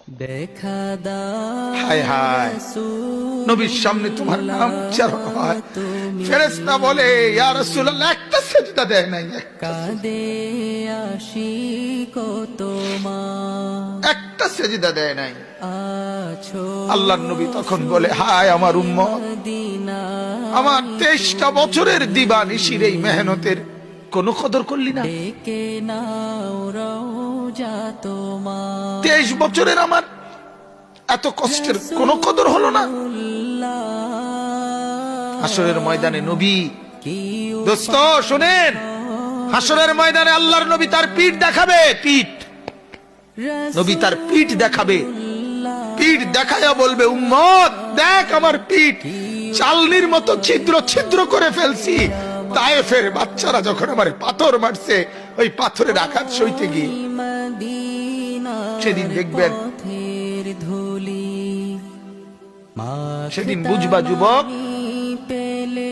দেখা দাও হায় হায়, নবীর সামনে তোমার নাম উচ্চারণ হয়, ফেরেশতা বলে ইয়া রাসূলুল্লাহ একটা সিজদা দেয় নাই, কাঁদে আশিক তোমার একটা সিজদা দেয় নাই। আছো আল্লাহর নবী তখন বলে হায় আমার উম্মত, মদিনা আমার 23টা বছরের দিবানিশির এই মেহনতের কোনো কদর করলি না? ডেকে নাও রওজা তোমার 23 বছরের আমার এত কষ্টের কোনো কদর হলো না? হাসরের ময়দানে নবী, দোস্ত শুনেন, হাসরের ময়দানে আল্লাহর নবী তার পিঠ দেখাবে, পিঠ, নবী তার পিঠ দেখাবে, পিঠ দেখায়া বলবে উম্মত দেখ আমার পিঠ চালনির মতো ছিদ্র ছিদ্র করে ফেলছি। তায়েফের বাচ্চারা যখন আমার পাথর মারছে, ওই পাথরের আঘাত সইতে গিয়ে সেদিন দেখবেন, সেদিন বুঝবা যুবক, পেলে